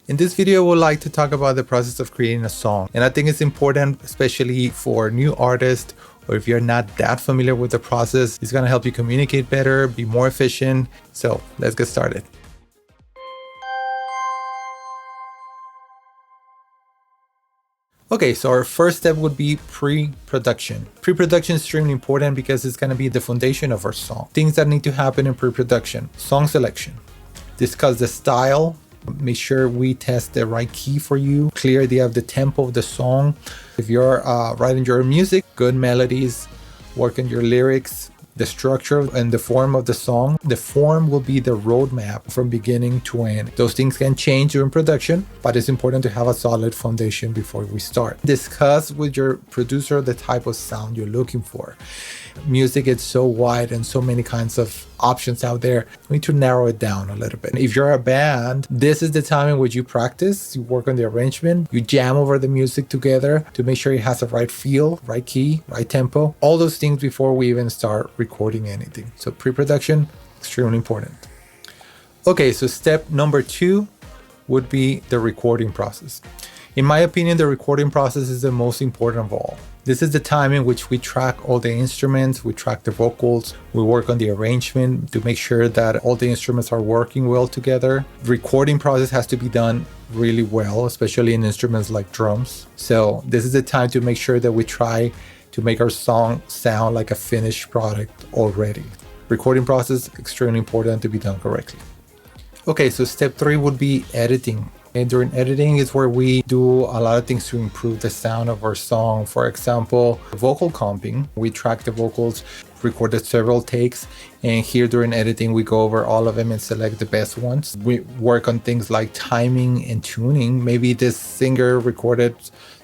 In this video, I would like to talk about the process of creating a song. And I think it's important, especially for new artists, or if you're not that familiar with the process. It's gonna help you communicate better, be more efficient. So let's get started. Okay, so our first step would be pre-production. Pre-production is extremely important because it's going to be the foundation of our song. Things that need to happen in pre-production: song selection, discuss the style, make sure we test the right key for you, clear idea of the tempo of the song. If you're writing your music, good melodies, work on your lyrics, the structure and the form of the song. The form will be the roadmap from beginning to end. Those things can change during production, but it's important to have a solid foundation before we start. Discuss with your producer the type of sound you're looking for. Music is so wide and so many kinds of options out there. We need to narrow it down a little bit. If you're a band, this is the time in which you practice, you work on the arrangement, you jam over the music together to make sure it has the right feel, right key, right tempo, all those things before we even start recording anything. So pre-production, extremely important. Okay, so step number 2 would be the recording process. In my opinion, the recording process is the most important of all. This is the time in which we track all the instruments, we track the vocals, we work on the arrangement to make sure that all the instruments are working well together. The recording process has to be done really well, especially in instruments like drums. So this is the time to make sure that we try to make our song sound like a finished product already. Recording process, extremely important to be done correctly. Okay, so step 3 would be editing. And during editing is where we do a lot of things to improve the sound of our song. For example, vocal comping. We track the vocals, recorded several takes, and here during editing we go over all of them and select the best ones. We work on things like timing and tuning. Maybe this singer recorded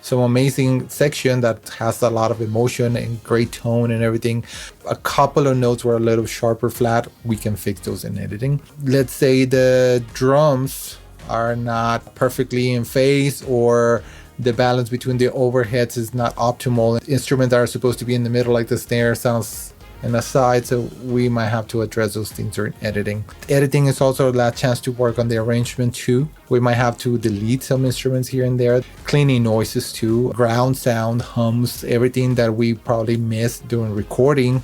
some amazing section that has a lot of emotion and great tone and everything. A couple of notes were a little sharp or flat. We can fix those in editing. Let's say the drums are not perfectly in phase, or the balance between the overheads is not optimal. Instruments that are supposed to be in the middle, like the snare, sounds in the side, so we might have to address those things during editing. Editing is also a last chance to work on the arrangement too. We might have to delete some instruments here and there. Cleaning noises too, ground sound, hums, everything that we probably missed during recording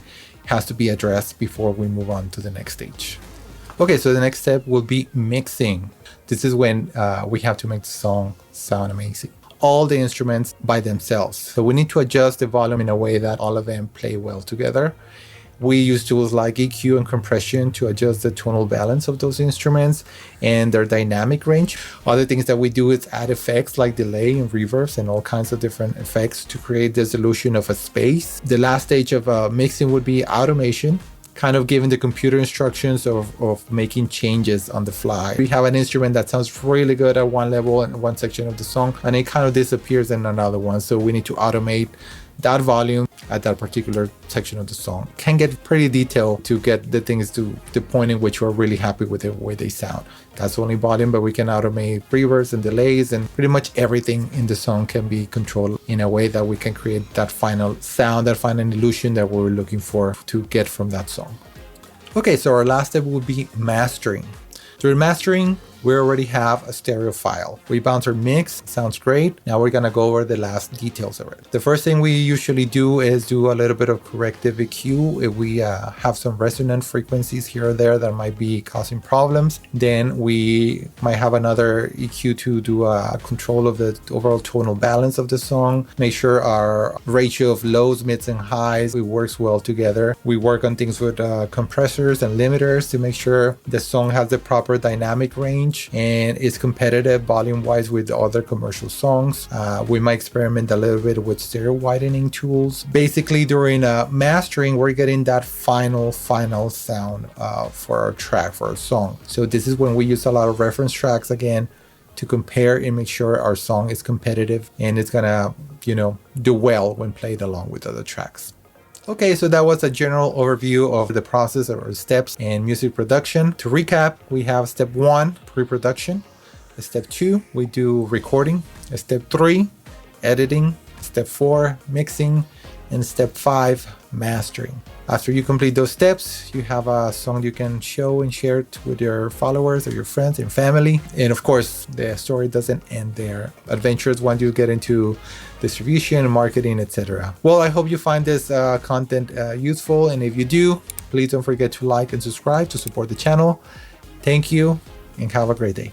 has to be addressed before we move on to the next stage. Okay, so the next step will be mixing. This is when we have to make the song sound amazing. All the instruments by themselves. So we need to adjust the volume in a way that all of them play well together. We use tools like EQ and compression to adjust the tonal balance of those instruments and their dynamic range. Other things that we do is add effects like delay and reverbs and all kinds of different effects to create this illusion of a space. The last stage of mixing would be automation, kind of giving the computer instructions of making changes on the fly. We have an instrument that sounds really good at one level in one section of the song, and it kind of disappears in another one. So we need to automate that volume at that particular section of the song. Can get pretty detailed to get the things to the point in which we're really happy with the way they sound. That's only volume, but we can automate reverbs and delays, and pretty much everything in the song can be controlled in a way that we can create that final sound, that final illusion that we're looking for to get from that song. Okay, so our last step would be mastering. During mastering, we already have a stereo file. We bounce our mix, sounds great. Now we're gonna go over the last details of it. The first thing we usually do is do a little bit of corrective EQ. If we have some resonant frequencies here or there that might be causing problems, then we might have another EQ to do a control of the overall tonal balance of the song. Make sure our ratio of lows, mids, and highs, it works well together. We work on things with compressors and limiters to make sure the song has the proper dynamic range and is competitive volume wise with other commercial songs. We might experiment a little bit with stereo widening tools. Basically during mastering, we're getting that final sound for our track, for our song. So this is when we use a lot of reference tracks again to compare and make sure our song is competitive and it's gonna do well when played along with other tracks. Okay, so that was a general overview of the process or steps in music production. To recap, we have step 1, pre-production. Step 2, we do recording. Step 3, editing. Step 4, mixing. And step 5, mastering. After you complete those steps, you have a song you can show and share it with your followers or your friends and family. And of course, the story doesn't end there. Adventures once you get into distribution, marketing, etc. Well, I hope you find this content useful. And if you do, please don't forget to like and subscribe to support the channel. Thank you and have a great day.